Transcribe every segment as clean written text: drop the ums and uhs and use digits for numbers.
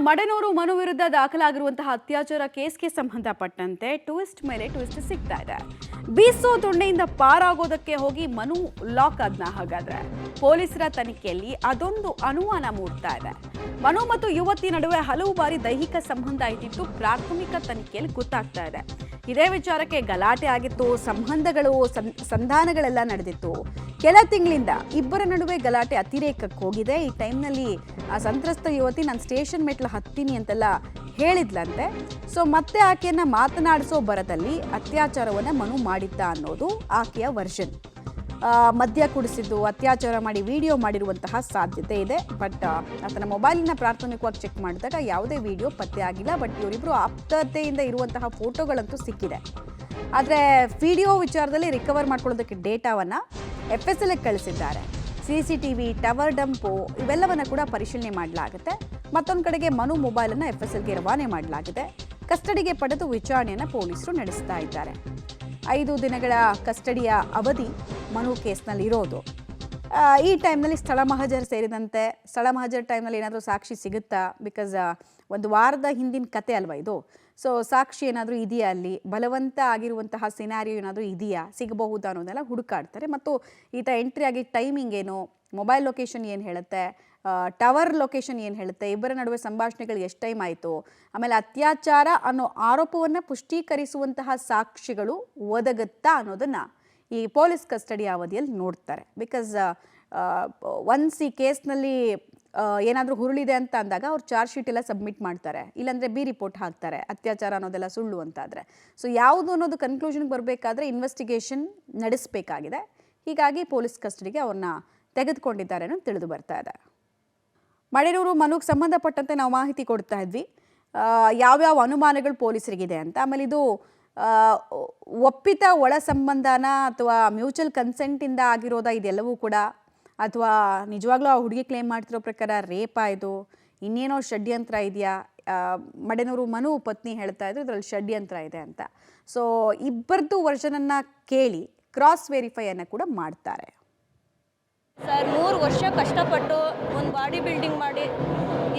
ಮಡೆನೂರು ಮನು ವಿರುದ್ಧ ದಾಖಲಾಗಿರುವಂತಹ ಅತ್ಯಾಚಾರ ಕೇಸ್ಗೆ ಸಂಬಂಧಪಟ್ಟಂತೆ ಟ್ವಿಸ್ಟ್ ಮೇಲೆ ಟ್ವಿಸ್ಟ್ ಸಿಗ್ತಾ ಇದೆ. ಬೀಸೋ ದೊಣ್ಣೆಯಿಂದ ಪಾರಾಗೋದಕ್ಕೆ ಹೋಗಿ ಮನು ಲಾಕ್ ಆದ್ನ. ಹಾಗಾದ್ರೆ ಪೊಲೀಸರ ತನಿಖೆಯಲ್ಲಿ ಅದೊಂದು ಅನುಮಾನ ಮೂಡ್ತಾ ಇದೆ. ಮನು ಮತ್ತು ಯುವತಿ ನಡುವೆ ಹಲವು ಬಾರಿ ದೈಹಿಕ ಸಂಬಂಧ ಇದ್ದಿದ್ದು ಪ್ರಾಥಮಿಕ ತನಿಖೆಯಲ್ಲಿ ಗೊತ್ತಾಗ್ತಾ ಇದೆ. ಇದೇ ವಿಚಾರಕ್ಕೆ ಗಲಾಟೆ ಆಗಿತ್ತು, ಸಂಬಂಧಗಳು ಸಂಧಾನಗಳೆಲ್ಲ ನಡೆದಿತ್ತು. ಕೆಲ ತಿಂಗಳಿಂದ ಇಬ್ಬರ ನಡುವೆ ಗಲಾಟೆ ಅತಿರೇಕಕ್ಕೆ ಹೋಗಿದೆ. ಈ ಟೈಮ್ನಲ್ಲಿ ಆ ಸಂತ್ರಸ್ತ ಯುವತಿ ನಾನು ಸ್ಟೇಷನ್ ಮೆಟ್ಲು ಹತ್ತೀನಿ ಅಂತೆಲ್ಲ ಹೇಳಿದ್ಲಂತೆ. ಸೊ ಮತ್ತೆ ಆಕೆಯನ್ನ ಮಾತನಾಡಿಸೋ ಬರದಲ್ಲಿ ಅತ್ಯಾಚಾರವನ್ನ ಮನು ಮಾಡಿದ್ದ ಅನ್ನೋದು ಆಕೆಯ ವರ್ಷನ್. ಮದ್ಯ ಕುಡಿಸಿದ್ದು, ಅತ್ಯಾಚಾರ ಮಾಡಿ ವಿಡಿಯೋ ಮಾಡಿರುವಂತಹ ಸಾಧ್ಯತೆ ಇದೆ. ಬಟ್ ಆತನ ಮೊಬೈಲಿನ ಪ್ರಾಥಮಿಕವಾಗಿ ಚೆಕ್ ಮಾಡಿದಾಗ ಯಾವುದೇ ವಿಡಿಯೋ ಪತ್ತೆ ಆಗಿಲ್ಲ. ಬಟ್ ಇವರಿಬ್ಬರು ಆಪ್ತತೆಯಿಂದ ಇರುವಂತಹ ಫೋಟೋಗಳಂತೂ ಸಿಕ್ಕಿದೆ. ಆದರೆ ವಿಡಿಯೋ ವಿಚಾರದಲ್ಲಿ ರಿಕವರ್ ಮಾಡ್ಕೊಳ್ಳೋದಕ್ಕೆ ಡೇಟಾವನ್ನು FSLಗೆ ಕಳಿಸಿದ್ದಾರೆ. CCTV, ಟವರ್ ಡಂಪು ಇವೆಲ್ಲವನ್ನ ಕೂಡ ಪರಿಶೀಲನೆ ಮಾಡಲಾಗುತ್ತೆ. ಮತ್ತೊಂದು ಕಡೆಗೆ ಮನು ಮೊಬೈಲನ್ನು FSLಗೆ ರವಾನೆ ಮಾಡಲಾಗಿದೆ. ಕಸ್ಟಡಿಗೆ ಪಡೆದು ವಿಚಾರಣೆಯನ್ನು ಪೊಲೀಸರು ನಡೆಸ್ತಾ ಇದ್ದಾರೆ. 5 ದಿನಗಳ ಕಸ್ಟಡಿಯ ಅವಧಿ ಮನು ಕೇಸ್ನಲ್ಲಿ ಇರೋದು. ಈ ಟೈಮ್ನಲ್ಲಿ ಸ್ಥಳ ಮಹಜರ್ ಸೇರಿದಂತೆ ಸ್ಥಳ ಮಹಜರ್ ಟೈಮ್ನಲ್ಲಿ ಏನಾದರೂ ಸಾಕ್ಷಿ ಸಿಗುತ್ತಾ? ಬಿಕಾಸ್ ಒಂದು ವಾರದ ಹಿಂದಿನ ಕತೆ ಅಲ್ವಾ ಇದು. ಸೊ ಸಾಕ್ಷಿ ಏನಾದರೂ ಇದೆಯಾ, ಅಲ್ಲಿ ಬಲವಂತ ಆಗಿರುವಂತಹ ಸಿನಾರಿಯೋ ಏನಾದರೂ ಇದೆಯಾ, ಸಿಗಬಹುದಾ ಅನ್ನೋದೆಲ್ಲ ಹುಡುಕಾಡ್ತಾರೆ. ಮತ್ತು ಈತ ಎಂಟ್ರಿ ಆಗಿ ಟೈಮಿಂಗ್ ಏನು, ಮೊಬೈಲ್ ಲೊಕೇಶನ್ ಏನು ಹೇಳುತ್ತೆ, ಟವರ್ ಲೊಕೇಶನ್ ಏನು ಹೇಳುತ್ತೆ, ಇಬ್ಬರ ನಡುವೆ ಸಂಭಾಷಣೆಗಳು ಎಷ್ಟು ಟೈಮ್ ಆಯಿತು, ಆಮೇಲೆ ಅತ್ಯಾಚಾರ ಅನ್ನೋ ಆರೋಪವನ್ನು ಪುಷ್ಟೀಕರಿಸುವಂತಹ ಸಾಕ್ಷಿಗಳು ಒದಗುತ್ತಾ ಅನ್ನೋದನ್ನು ಈ ಪೊಲೀಸ್ ಕಸ್ಟಡಿ ಅವಧಿಯಲ್ಲಿ ನೋಡ್ತಾರೆ. ಬಿಕಾಸ್ ಒನ್ಸ್ ಈ ಕೇಸ್ನಲ್ಲಿ ಏನಾದರೂ ಹುರುಳಿದೆ ಅಂತ ಅಂದಾಗ ಅವ್ರು ಚಾರ್ಜ್ ಶೀಟ್ ಎಲ್ಲ ಸಬ್ಮಿಟ್ ಮಾಡ್ತಾರೆ, ಇಲ್ಲಾಂದರೆ ಬಿ ರಿಪೋರ್ಟ್ ಹಾಕ್ತಾರೆ, ಅತ್ಯಾಚಾರ ಅನ್ನೋದೆಲ್ಲ ಸುಳ್ಳು ಅಂತಾದರೆ. ಸೊ ಯಾವುದು ಅನ್ನೋದು ಕನ್ಕ್ಲೂಷನ್ಗೆ ಬರಬೇಕಾದ್ರೆ ಇನ್ವೆಸ್ಟಿಗೇಷನ್ ನಡೆಸಬೇಕಾಗಿದೆ. ಹೀಗಾಗಿ ಪೊಲೀಸ್ ಕಸ್ಟಡಿಗೆ ಅವ್ರನ್ನ ತೆಗೆದುಕೊಂಡಿದ್ದಾರೆ ಅನ್ನೋದು ತಿಳಿದು ಬರ್ತಾ ಇದೆ. ಮಡೆನೂರು ಮನುಗೆ ಸಂಬಂಧಪಟ್ಟಂತೆ ನಾವು ಮಾಹಿತಿ ಕೊಡ್ತಾ ಇದ್ವಿ, ಯಾವ್ಯಾವ ಅನುಮಾನಗಳು ಪೊಲೀಸರಿಗಿದೆ ಅಂತ. ಆಮೇಲೆ ಇದು ಒಪ್ಪಿತ ಒಳ ಸಂಬಂಧನ ಅಥವಾ ಮ್ಯೂಚುವಲ್ ಕನ್ಸೆಂಟಿಂದ ಆಗಿರೋದಾ ಇದೆಲ್ಲವೂ ಕೂಡ, ಅಥವಾ ನಿಜವಾಗ್ಲೂ ಆ ಹುಡುಗಿ ಕ್ಲೇಮ್ ಮಾಡ್ತಿರೋ ಪ್ರಕಾರ ರೇಪ್ ಆಯಿತು, ಇನ್ನೇನೋ ಷಡ್ಯಂತ್ರ ಇದೆಯಾ? ಮಡೆನೂರು ಮನು ಪತ್ನಿ ಹೇಳ್ತಾ ಇದ್ರು ಇದರಲ್ಲಿ ಷಡ್ಯಂತ್ರ ಇದೆ ಅಂತ. ಸೊ ಇಬ್ಬರದ್ದು ವರ್ಷನನ್ನು ಕೇಳಿ ಕ್ರಾಸ್ ವೆರಿಫೈಯನ್ನು ಕೂಡ ಮಾಡ್ತಾರೆ. ಸರ್ 3 ವರ್ಷ ಕಷ್ಟಪಟ್ಟು ಒಂದು ಬಾಡಿ ಬಿಲ್ಡಿಂಗ್ ಮಾಡಿ,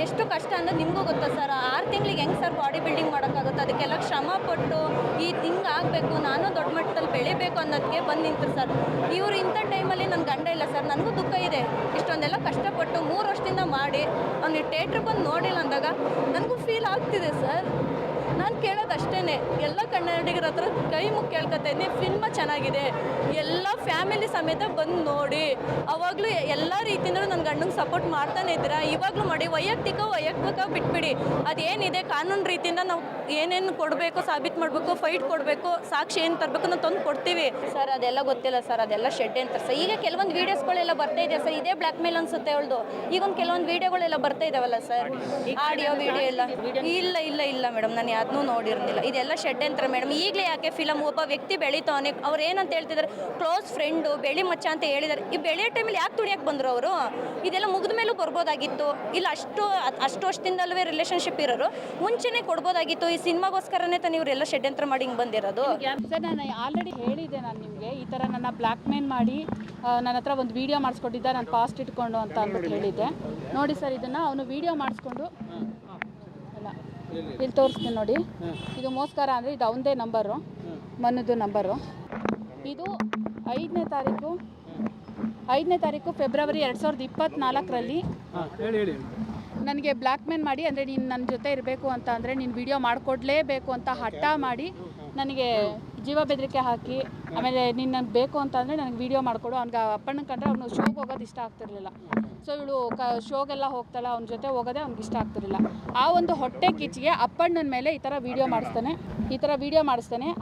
ಎಷ್ಟು ಕಷ್ಟ ಅಂದರೆ ನಿಮಗೂ ಗೊತ್ತಾ ಸರ್. 6 ತಿಂಗಳಿಗೆ ಹೆಂಗೆ ಸರ್ ಬಾಡಿ ಬಿಲ್ಡಿಂಗ್ ಮಾಡೋಕ್ಕಾಗುತ್ತೆ? ಅದಕ್ಕೆಲ್ಲ ಶ್ರಮ ಪಟ್ಟು ಈ ಹಿಂಗೆ ಆಗಬೇಕು, ನಾನು ದೊಡ್ಡ ಮಟ್ಟದಲ್ಲಿ ಬೆಳಿಬೇಕು ಅನ್ನೋದಕ್ಕೆ ಬಂದು ನಿಂತರು ಸರ್. ಇವರು ಇಂಥ ಟೈಮಲ್ಲಿ ನನ್ನ ಗಂಡ ಇಲ್ಲ ಸರ್, ನನಗೂ ದುಃಖ ಇದೆ. ಇಷ್ಟೊಂದೆಲ್ಲ ಕಷ್ಟಪಟ್ಟು 3 ವರ್ಷದಿಂದ ಮಾಡಿ ಅವ್ನು ಥಿಯೇಟ್ರ್ ಬಂದು ನೋಡಿಲ್ಲ ಅಂದಾಗ ನನಗೂ ಫೀಲ್ ಆಗ್ತಿದೆ ಸರ್. ನಾನು ಕೇಳೋದು ಅಷ್ಟೇ, ಎಲ್ಲ ಕನ್ನಡಿಗರ ಹತ್ರ ಕೈ ಮುಗಿ ಕೇಳ್ಕೊತಾ ಇದ್ದೀನಿ, ಫಿಲ್ಮ ಚೆನ್ನಾಗಿದೆ, ಎಲ್ಲ ಫ್ಯಾಮಿಲಿ ಸಮೇತ ಬಂದು ನೋಡಿ. ಅವಾಗಲೂ ಎಲ್ಲ ರೀತಿಯಿಂದಲೂ ನನ್ನ ಗಂಡಂಗೆ ಸಪೋರ್ಟ್ ಮಾಡ್ತಾನೆ ಇದ್ದೀರಾ. ಇವಾಗಲೂ ಮಾಡಿ ವೈಯಕ್ತಿಕ ಬಿಟ್ಬಿಡಿ. ಅದೇನಿದೆ ಕಾನೂನು ರೀತಿಯಿಂದ ನಾವು ಏನೇನು ಕೊಡಬೇಕು, ಸಾಬೀತು ಮಾಡಬೇಕು, ಫೈಟ್ ಕೊಡಬೇಕು, ಸಾಕ್ಷಿ ಏನು ತರಬೇಕು ನಾವು ತಂದು ಕೊಡ್ತೀವಿ ಸರ್. ಅದೆಲ್ಲ ಗೊತ್ತಿಲ್ಲ ಸರ್, ಅದೆಲ್ಲ ಶೆಡ್ ಅಂತ ಸರ್. ಈಗ ಕೆಲವೊಂದು ವೀಡಿಯೋಸ್ಗಳೆಲ್ಲ ಬರ್ತಾ ಇದೆ ಸರ್, ಇದೇ ಬ್ಲ್ಯಾಕ್ ಮೇಲ್ ಅನ್ಸುತ್ತೆ ಅವಳದು. ಈಗ ಒಂದು ಕೆಲವೊಂದು ವೀಡಿಯೋಗಳೆಲ್ಲ ಬರ್ತಾ ಇದಾವಲ್ಲ ಸರ್, ಆಡಿಯೋ ವಿಡಿಯೋ ಎಲ್ಲ. ಇಲ್ಲ ಮೇಡಮ್, ನಾನು ಯಾವ್ದನ್ನೂ ನೋಡಿರಲಿಲ್ಲ. ಇದೆಲ್ಲ ಷಡ್ ಯಂತ್ರ ಮೇಡಮ್. ಈಗಲೇ ಯಾಕೆ ಫಿಲಮ್ ಒಬ್ಬ ವ್ಯಕ್ತಿ ಬೆಳೀತಾವನೆ, ಅವ್ರು ಏನಂತ ಹೇಳ್ತಿದ್ದಾರೆ, ಕ್ಲೋಸ್ ಫ್ರೆಂಡು, ಬೆಳಿ ಮಚ್ಚ ಅಂತ ಹೇಳಿದ್ದಾರೆ. ಈ ಬೆಳೆಯೋ ಟೈಮಲ್ಲಿ ಯಾಕೆ ತುಳಿಯಕ್ಕೆ ಬಂದರು ಅವರು? ಇದೆಲ್ಲ ಮುಗಿದ ಮೇಲೂ ಬರ್ಬೋದಾಗಿತ್ತು. ಇಲ್ಲ ಅಷ್ಟು ವರ್ಷದಿಂದಲೇ ರಿಲೇಷನ್ಶಿಪ್ ಇರೋರು ಮುಂಚೆನೇ ಕೊಡ್ಬೋದಾಗಿತ್ತು. ಈ ಸಿನಿಮಾಗೋಸ್ಕರನೇ ತಾನು ಇವರೆಲ್ಲ ಷಡ್ಯಂತ್ರ ಮಾಡಿ ಹಿಂಗೆ ಬಂದಿರೋದು ಸರ್. ನಾನು ಆಲ್ರೆಡಿ ಹೇಳಿದ್ದೆ, ನಾನು ನಿಮಗೆ ಈ ಥರ ನನ್ನ ಬ್ಲ್ಯಾಕ್ ಮೇಲ್ ಮಾಡಿ ನನ್ನ ಹತ್ರ ಒಂದು ವೀಡಿಯೋ ಮಾಡಿಸ್ಕೊಟ್ಟಿದ್ದ, ನಾನು ಪಾಸ್ಟ್ ಇಟ್ಕೊಂಡು ಅಂತ ಅಂದ್ಬಿಟ್ಟು ಹೇಳಿದ್ದೆ. ನೋಡಿ ಸರ್, ಇದನ್ನು ಅವನು ವೀಡಿಯೋ ಮಾಡಿಸ್ಕೊಂಡು ಅಲ್ಲ ಇಲ್ಲಿ ತೋರಿಸ್ತೀನಿ ನೋಡಿ. ಇದು ಮೋಸ್ಕರ ಅಂದರೆ ಇದು ಅವನದೇ ನಂಬರು, ಮನದು ನಂಬರು. ಇದು 5ನೇ ತಾರೀಕು ಫೆಬ್ರವರಿ 2024ರಲ್ಲಿ ನನಗೆ ಬ್ಲ್ಯಾಕ್ ಮೇಲ್ ಮಾಡಿ, ಅಂದರೆ ನೀನು ನನ್ನ ಜೊತೆ ಇರಬೇಕು ಅಂತ ಅಂದರೆ ನೀನು ವೀಡಿಯೋ ಮಾಡಿಕೊಡ್ಲೇಬೇಕು ಅಂತ ಹಠ ಮಾಡಿ ನನಗೆ ಜೀವ ಬೆದರಿಕೆ ಹಾಕಿ, ಆಮೇಲೆ ನೀನು ನನಗೆ ಬೇಕು ಅಂತ ಅಂದರೆ ನನಗೆ ವೀಡಿಯೋ ಮಾಡಿಕೊಡು. ಅವ್ನಿಗೆ ಅಪ್ಪಣ್ಣನ ಕಂಡ್ರೆ ಅವ್ನು ಶೋಗೆ ಹೋಗೋದು ಇಷ್ಟ ಆಗ್ತಿರ್ಲಿಲ್ಲ. ಸೊ ಇವಳು ಶೋಗೆಲ್ಲ ಹೋಗ್ತಾಳೆ, ಅವ್ನ ಜೊತೆ ಹೋಗೋದೇ ಅವ್ನಿಗೆ ಇಷ್ಟ ಆಗ್ತಿರಲಿಲ್ಲ. ಆ ಒಂದು ಹೊಟ್ಟೆ ಕಿಚ್ಚಿಗೆ ಅಪ್ಪಣ್ಣನ ಮೇಲೆ ಈ ಥರ ವೀಡಿಯೋ ಮಾಡಿಸ್ತಾನೆ.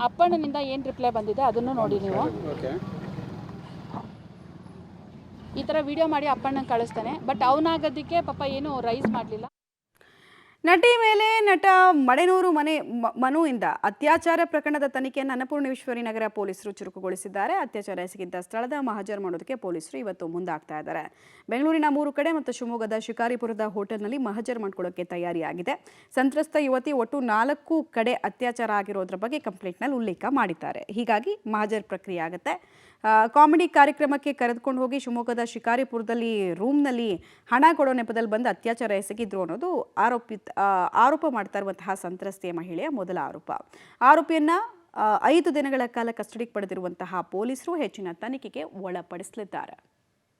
ಅಪ್ಪಣ್ಣನಿಂದ ಏನು ರಿಪ್ಲೈ ಬಂದಿದೆ ಅದನ್ನು ನೋಡಿ ನೀವು. ಈ ಥರ ವೀಡಿಯೋ ಮಾಡಿ ಅಪ್ಪಣ್ಣನ ಕಳಿಸ್ತಾನೆ. ಬಟ್ ಅವನಾಗೋದಕ್ಕೆ ಪಾಪ ಏನು ರೈಸ್ ಮಾಡಲಿಲ್ಲ. ನಟಿ ಮೇಲೆ ನಟ ಮಡೆನೂರು ಮನುವಿಂದ ಅತ್ಯಾಚಾರ ಪ್ರಕರಣದ ತನಿಖೆಯನ್ನು ಅನ್ನಪೂರ್ಣೇಶ್ವರಿ ನಗರ ಪೊಲೀಸರು ಚುರುಕುಗೊಳಿಸಿದ್ದಾರೆ. ಅತ್ಯಾಚಾರ ಎಸಗಿದ್ದ ಸ್ಥಳದ ಮಹಜರ್ ಮಾಡೋದಕ್ಕೆ ಪೊಲೀಸರು ಇವತ್ತು ಮುಂದಾಗ್ತಾ ಇದ್ದಾರೆ. ಬೆಂಗಳೂರಿನ 3 ಕಡೆ ಮತ್ತು ಶಿವಮೊಗ್ಗದ ಶಿಕಾರಿಪುರದ ಹೋಟೆಲ್ನಲ್ಲಿ ಮಹಜರ್ ಮಾಡ್ಕೊಳ್ಳೋಕೆ ತಯಾರಿಯಾಗಿದೆ. ಸಂತ್ರಸ್ತ ಯುವತಿ ಒಟ್ಟು 4 ಕಡೆ ಅತ್ಯಾಚಾರ ಆಗಿರೋದ್ರ ಬಗ್ಗೆ ಕಂಪ್ಲೇಂಟ್ನಲ್ಲಿ ಉಲ್ಲೇಖ ಮಾಡಿದ್ದಾರೆ. ಹೀಗಾಗಿ ಮಹಜರ್ ಪ್ರಕ್ರಿಯೆ ಆಗುತ್ತೆ. ಕಾಮಿಡಿ ಕಾರ್ಯಕ್ರಮಕ್ಕೆ ಕರೆದುಕೊಂಡು ಹೋಗಿ ಶಿವಮೊಗ್ಗದ ಶಿಕಾರಿಪುರದಲ್ಲಿ ರೂಮ್ನಲ್ಲಿ ಹಣ ಕೊಡೋ ನೆಪದಲ್ಲಿ ಬಂದು ಅತ್ಯಾಚಾರ ಎಸಗಿದ್ರು ಅನ್ನೋದು ಆರೋಪ ಮಾಡ್ತಾ ಇರುವಂತಹ ಸಂತ್ರಸ್ತೆಯ ಮಹಿಳೆಯ ಮೊದಲ ಆರೋಪ. ಆರೋಪಿಯನ್ನ 5 ದಿನಗಳ ಕಾಲ ಕಸ್ಟಡಿಗೆ ಪಡೆದಿರುವಂತಹ ಪೊಲೀಸರು ಹೆಚ್ಚಿನ ತನಿಖೆಗೆ ಒಳಪಡಿಸಲಿದ್ದಾರೆ.